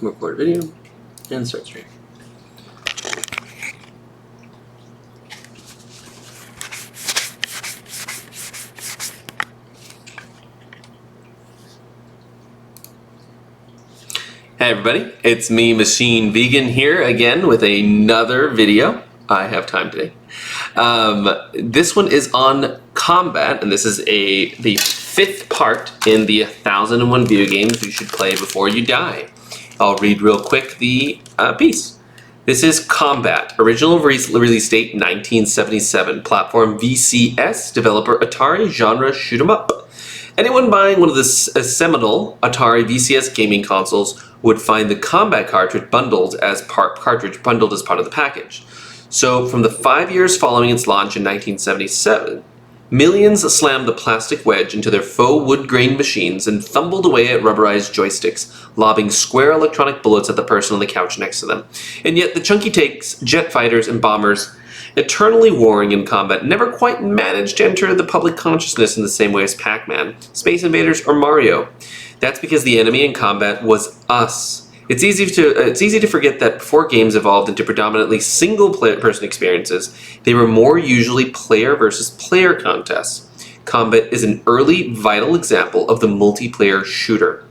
record video, and start stream. Hey everybody, it's me, Machine Vegan, here again with another video. I have time today. This one is on combat, and this is the fifth part in the 1001 video games you should play before you die. I'll read real quick the piece. This is Combat. Original release date 1977. Platform VCS. Developer Atari. Genre shoot 'em up. Anyone buying one of the seminal Atari VCS gaming consoles would find the Combat cartridge bundled as part of the package. So from the 5 years following its launch in 1977, millions slammed the plastic wedge into their faux wood-grain machines and thumbled away at rubberized joysticks, lobbing square electronic bullets at the person on the couch next to them. And yet the chunky tanks, jet fighters, and bombers, eternally warring in combat, never quite managed to enter the public consciousness in the same way as Pac-Man, Space Invaders, or Mario. That's because the enemy in combat was us. It's easy to forget that before games evolved into predominantly single-person experiences, they were more usually player versus player contests. Combat is an early, vital example of the multiplayer shooter.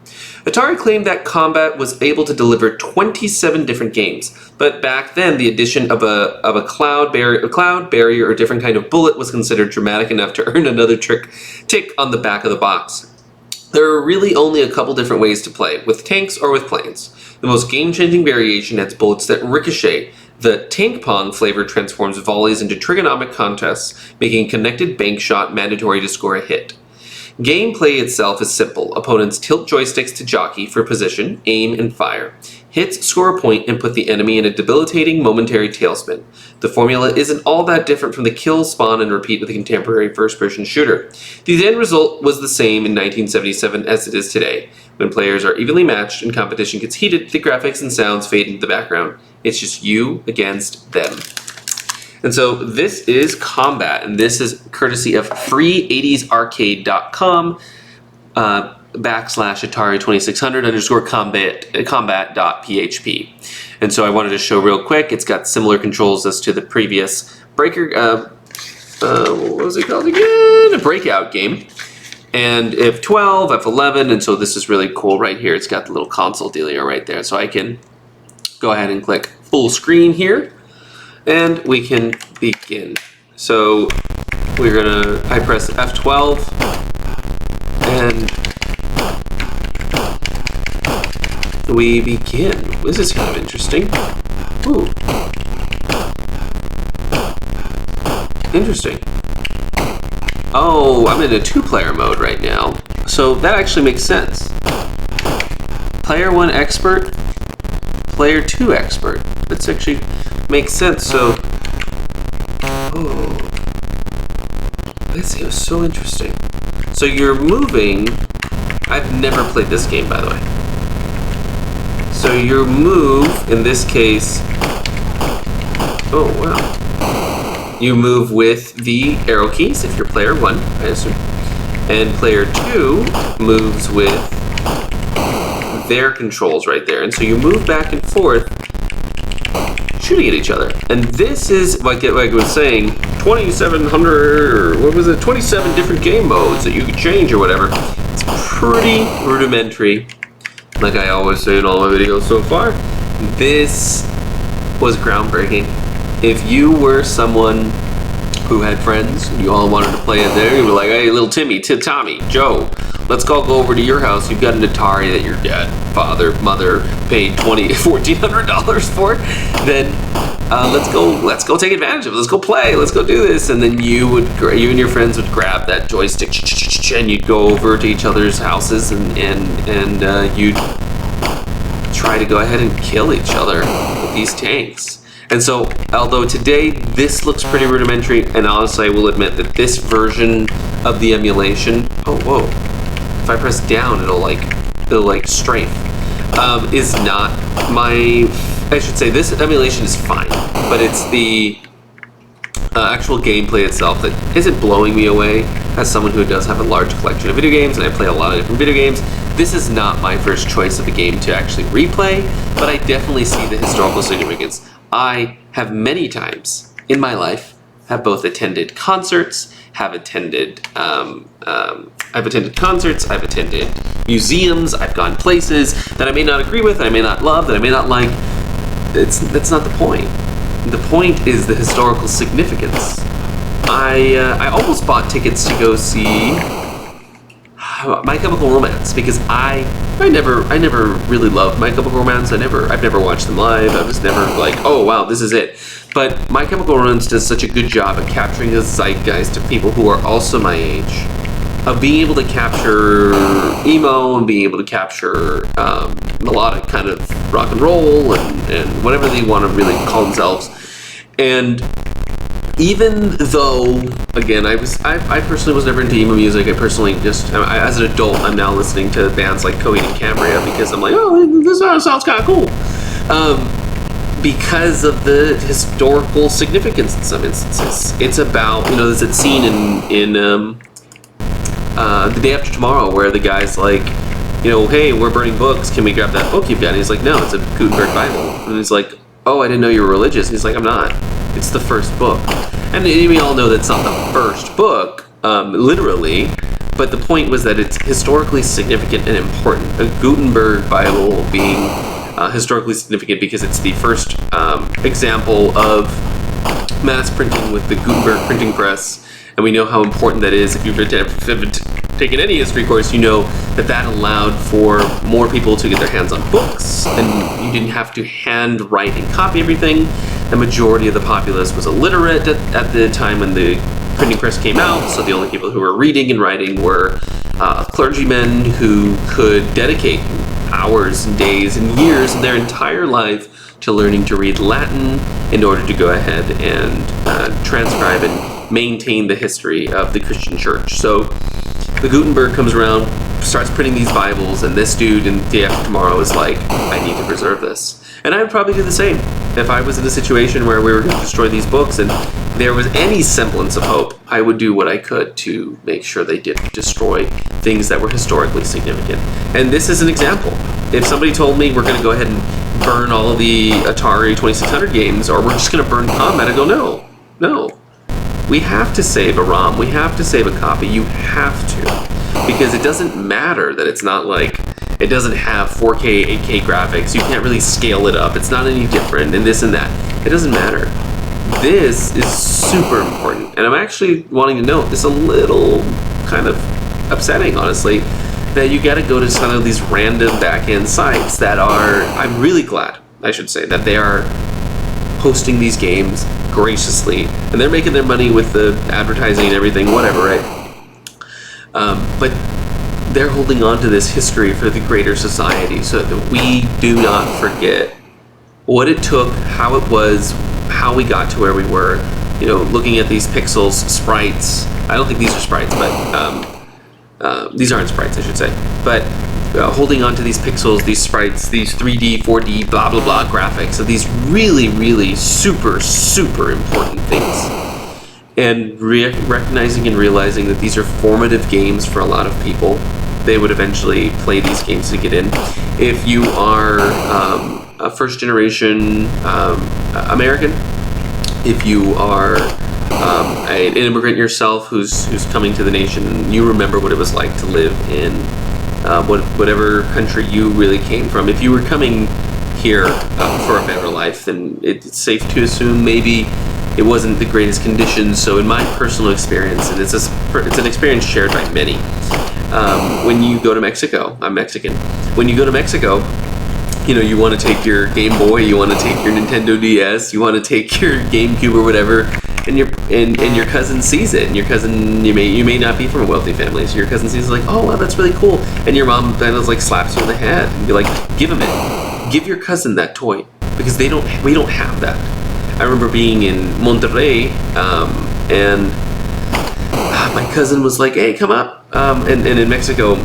Atari claimed that Combat was able to deliver 27 different games, but back then the addition of a cloud barrier, or different kind of bullet was considered dramatic enough to earn another tick on the back of the box. There are really only a couple different ways to play, with tanks or with planes. The most game-changing variation has bullets that ricochet. The tank pong flavor transforms volleys into trigonometric contests, making a connected bank shot mandatory to score a hit. Gameplay itself is simple. Opponents tilt joysticks to jockey for position, aim, and fire. Hits score a point and put the enemy in a debilitating momentary tailspin. The formula isn't all that different from the kill, spawn, and repeat with a contemporary first-person shooter. The end result was the same in 1977 as it is today. When players are evenly matched and competition gets heated, the graphics and sounds fade into the background. It's just you against them. And so this is Combat, and this is courtesy of free80sarcade.com /Atari 2600 _combat.php. And so I wanted to show real quick, it's got similar controls as to the previous Breaker, what was it called again? A Breakout game. And F12, F11, and so this is really cool right here. It's got the little console dealio right there. So I can go ahead and click full screen here, and we can begin. So I press F12, and we begin. This is kind of interesting. Ooh. Interesting. Oh, I'm in a two-player mode right now. So that actually makes sense. Player 1 expert, player 2 expert. That's actually makes sense. So, oh, this is so interesting. So you're moving. I've never played this game, by the way. So your move, in this case, oh wow. You move with the arrow keys if you're player 1, I assume. And player 2 moves with their controls right there. And so you move back and forth, shooting at each other. And this is, like I was saying, 2,700, or what was it, 27 different game modes that you could change or whatever. It's pretty rudimentary, like I always say in all my videos so far. This was groundbreaking. If you were someone who had friends, and you all wanted to play it there, you were like, hey, little Tommy, Joe, let's go over to your house. You've got an Atari that your dad, father, mother paid $1,400 for. Then let's go take advantage of it. Let's go play. Let's go do this. And then you and your friends would grab that joystick, and you'd go over to each other's houses, and you'd try to go ahead and kill each other with these tanks. And so, although today this looks pretty rudimentary, and honestly I will admit that this version of the emulation, oh whoa, if I press down it'll strafe, is not my, I should say this emulation is fine, but it's the actual gameplay itself that isn't blowing me away as someone who does have a large collection of video games, and I play a lot of different video games. This is not my first choice of a game to actually replay, but I definitely see the historical significance. I have many times in my life have both attended concerts, I've attended concerts, I've attended museums, I've gone places that I may not agree with, that I may not love, that I may not like. That's not the point. The point is the historical significance. I almost bought tickets to go see My Chemical Romance because I never really loved My Chemical Romance. I've never watched them live. I was never like, oh wow, this is it. But My Chemical Romance does such a good job at capturing the zeitgeist of people who are also my age, of being able to capture emo and being able to capture melodic kind of rock and roll and whatever they want to really call themselves. And even though, again, I personally was never into emo music. I personally as an adult, I'm now listening to bands like Coheed and Cambria because I'm like, oh, this sounds kind of cool. Because of the historical significance in some instances. It's about, there's that scene in The Day After Tomorrow where the guy's like, hey, we're burning books. Can we grab that book you've got? And he's like, no, it's a Gutenberg Bible. And he's like, oh, I didn't know you were religious. And he's like, I'm not. It's the first book. And we all know that's not the first book, literally, but the point was that it's historically significant and important. A Gutenberg Bible being historically significant because it's the first example of mass printing with the Gutenberg printing press, and we know how important that is. If you've taken any history course, you know that allowed for more people to get their hands on books, and you didn't have to hand write and copy everything. The majority of the populace was illiterate at the time when the printing press came out, so the only people who were reading and writing were clergymen who could dedicate hours and days and years of their entire life to learning to read Latin in order to go ahead and transcribe and maintain the history of the Christian church. So the Gutenberg comes around, starts printing these Bibles, and this dude in Day After Tomorrow is like, I need to preserve this. And I would probably do the same if I was in a situation where we were going to destroy these books and there was any semblance of hope. I would do what I could to make sure they didn't destroy things that were historically significant. And this is an example. If somebody told me we're going to go ahead and burn all of the Atari 2600 games, or we're just going to burn Combat, I go, no. We have to save a ROM. We have to save a copy. You have to. Because it doesn't matter that it's not like, it doesn't have 4K, 8K graphics. You can't really scale it up. It's not any different and this and that. It doesn't matter. This is super important. And I'm actually wanting to note, it's a little kind of upsetting, honestly, that you got to go to some of these random back-end sites that are, I'm really glad, I should say, that they are hosting these games graciously. And they're making their money with the advertising and everything, whatever, right? But they're holding on to this history for the greater society so that we do not forget what it took, how it was, how we got to where we were. Looking at these pixels, sprites. I don't think these are sprites, but these aren't sprites, I should say. But holding on to these pixels, these sprites, these 3D, 4D, blah, blah, blah graphics of these really, really super, super important things. And recognizing and realizing that these are formative games for a lot of people. They would eventually play these games to get in. If you are a first-generation American, if you are an immigrant yourself who's coming to the nation, and you remember what it was like to live in whatever country you really came from. If you were coming here for a better life, then it's safe to assume maybe it wasn't the greatest conditions. So in my personal experience, and it's an experience shared by many, when you go to Mexico, I'm Mexican, when you go to Mexico, you want to take your Game Boy, you want to take your Nintendo DS, you want to take your GameCube or whatever, and your cousin sees it, and your cousin, you may not be from a wealthy family, so your cousin sees it like, oh wow, that's really cool, and your mom kind of like slaps you in the head and be like, give him it, give your cousin that toy, because we don't have that. I remember being in Monterrey, and my cousin was like, hey, come up, and in Mexico,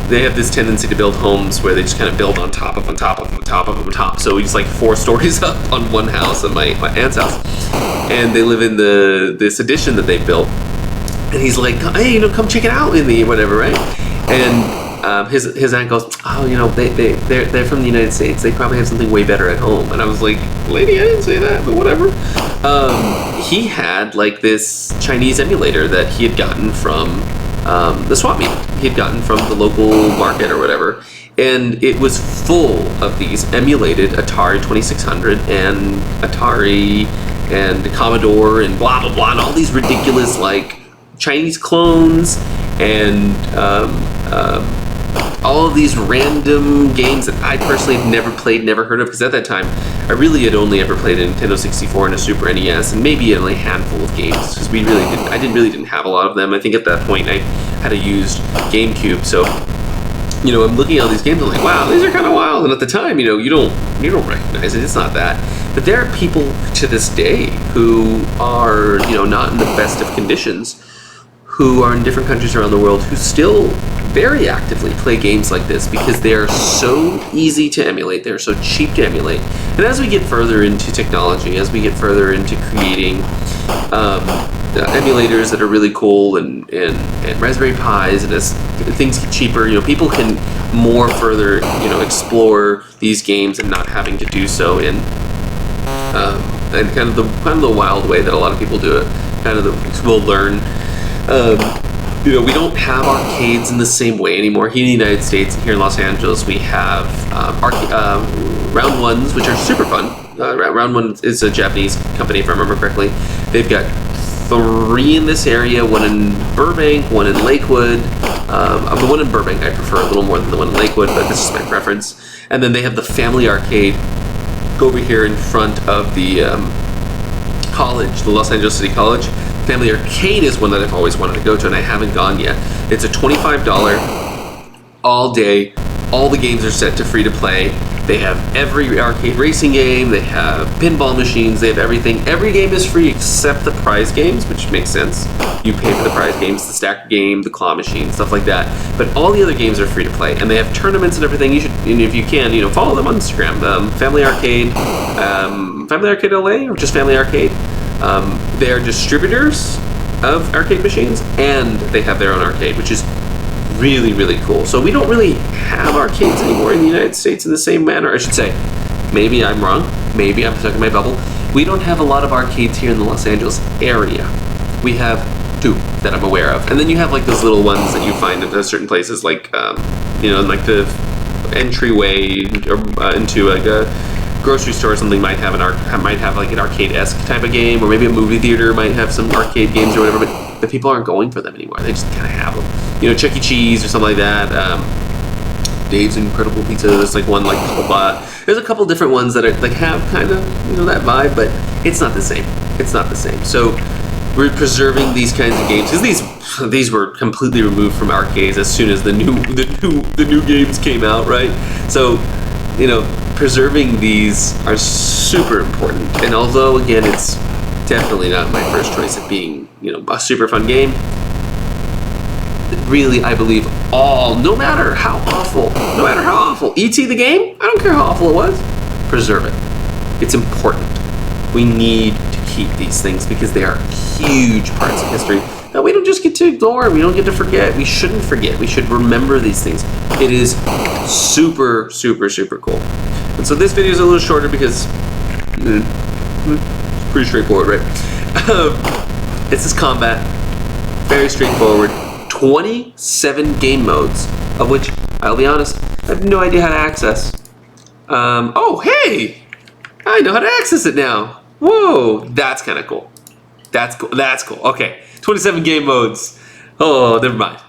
they have this tendency to build homes where they just kind of build on top of. So he's like 4 stories up on one house at my aunt's house, and they live in this addition that they built. And he's like, hey, come check it out in the whatever, right? And his aunt goes, oh, you know, they're from the United States. They probably have something way better at home. And I was like, lady, I didn't say that, but whatever. He had like this Chinese emulator that he had gotten from the swap meet. He had gotten from the local market or whatever. And it was full of these emulated Atari 2600 and Atari and Commodore and blah, blah, blah, and all these ridiculous, like, Chinese clones and all of these random games that I personally had never played, never heard of, because at that time, I really had only ever played a Nintendo 64 and a Super NES, and maybe only a handful of games, because I didn't have a lot of them. I think at that point I had a used GameCube, so you know, I'm looking at all these games, I'm like, wow, these are kind of wild. And at the time, you know, you don't recognize it. It's not that. But there are people to this day who are, you know, not in the best of conditions, who are in different countries around the world, who still very actively play games like this because they are so easy to emulate. They're so cheap to emulate. And as we get further into technology, as we get further into creating emulators that are really cool and Raspberry Pis, and as things get cheaper, you know, people can more further, you know, explore these games and not having to do so in and kind of the wild way that a lot of people do it. We'll learn. You know, we don't have arcades in the same way anymore. Here in the United States, here in Los Angeles, we have Round Ones, which are super fun. Round One is a Japanese company, if I remember correctly. They've got 3 in this area, one in Burbank, one in Lakewood. The one in Burbank I prefer a little more than the one in Lakewood, but this is my preference. And then they have the Family Arcade over here in front of the college, the Los Angeles City College. Family Arcade is one that I've always wanted to go to, and I haven't gone yet. It's a $25 all day. All the games are set to free to play. They have every arcade racing game, they have pinball machines, they have everything. Every game is free except the prize games, which makes sense. You pay for the prize games, the stack game, the claw machine, stuff like that. But all the other games are free to play, and they have tournaments and everything. You should, and if you can, you know, follow them on Instagram. Family Arcade, Family Arcade LA, or just Family Arcade. They are distributors of arcade machines, and they have their own arcade, which is really, really cool. So we don't really have arcades anymore in the United States in the same manner. I should say, maybe I'm wrong. Maybe I'm stuck in my bubble. We don't have a lot of arcades here in the Los Angeles area. We have 2 that I'm aware of. And then you have like those little ones that you find at certain places, like, you know, like the entryway into like a grocery store or something might have like an arcade-esque type of game, or maybe a movie theater might have some arcade games or whatever, but the people aren't going for them anymore. They just kind of have them. You know, Chuck E. Cheese or something like that. Dave's Incredible Pizza. There's like one like there's a couple different ones that are like have kind of, you know, that vibe, but it's not the same. It's not the same. So we're preserving these kinds of games because these were completely removed from arcades as soon as the new games came out, right? So, you know, preserving these are super important. And although again it's definitely not my first choice of being, you know, a super fun game, really, I believe no matter how awful, E.T. the game, I don't care how awful it was, preserve it. It's important. We need to keep these things because they are huge parts of history that we don't just get to ignore, we don't get to forget. We shouldn't forget. We should remember these things. It is super, super, super cool. And so this video is a little shorter because it's pretty straightforward, right? This is Combat. Very straightforward. 27 game modes, of which, I'll be honest, I have no idea how to access. Oh, hey! I know how to access it now. Whoa, that's kind of cool. That's cool. That's cool. Okay, 27 game modes. Oh, never mind.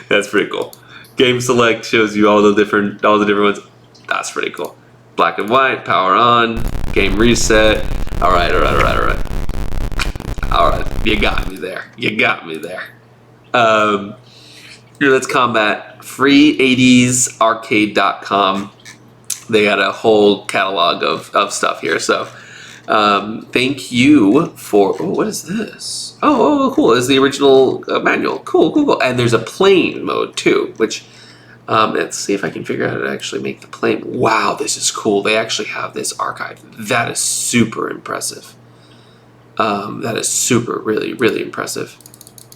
That's pretty cool. Game select shows you all the different ones. That's pretty cool. Black and white, power on, game reset. All right. You got me there. Here, let's Combat. Free80sarcade.com. They got a whole catalog of stuff here. So, thank you for. Oh, what is this? Oh, cool. It's the original manual. Cool. And there's a plane mode too, which. Let's see if I can figure out how to actually make the plane. Wow, this is cool. They actually have this archived. That is super impressive. That is super, really, really impressive.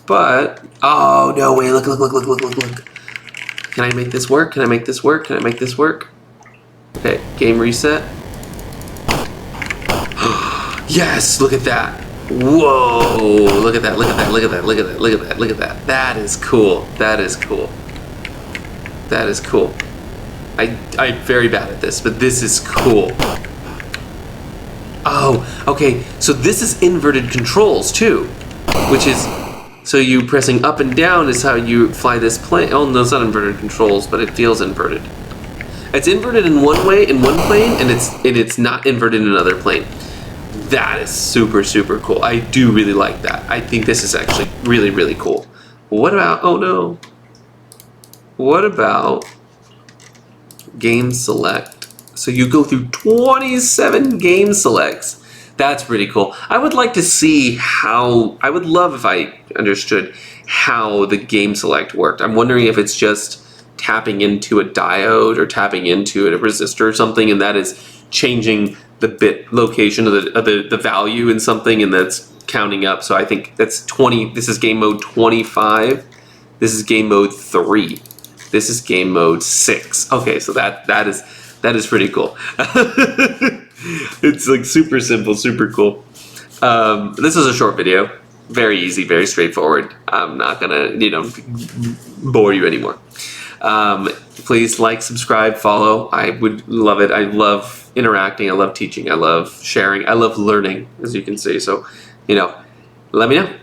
But, oh, no way. Look. Can I make this work? Can I make this work? Can I make this work? Okay, game reset. Yes, look at that. Whoa, look at that, look at that, look at that, look at that, look at that, look at that. That is cool. That is cool. That is cool. I'm very bad at this, but this is cool. Oh, okay, so this is inverted controls too, which is, so you pressing up and down is how you fly this plane. Oh no, it's not inverted controls, but it feels inverted. It's inverted in one way, in one plane, and it's not inverted in another plane. That is super, super cool. I do really like that. I think this is actually really, really cool. What about, oh no. What about game select? So you go through 27 game selects. That's pretty cool. I would like to see how, I would love if I understood how the game select worked. I'm wondering if it's just tapping into a diode or tapping into a resistor or something, and that is changing the bit location of the value in something, and that's counting up. So I think that's 20. This is game mode 25. This is game mode 3. This is game mode 6. Okay, so that is pretty cool. It's like super simple, super cool. This is a short video, very easy, very straightforward. I'm not gonna, bore you anymore. Please like, subscribe, follow. I would love it. I love interacting. I love teaching. I love sharing. I love learning, as you can see. So, let me know.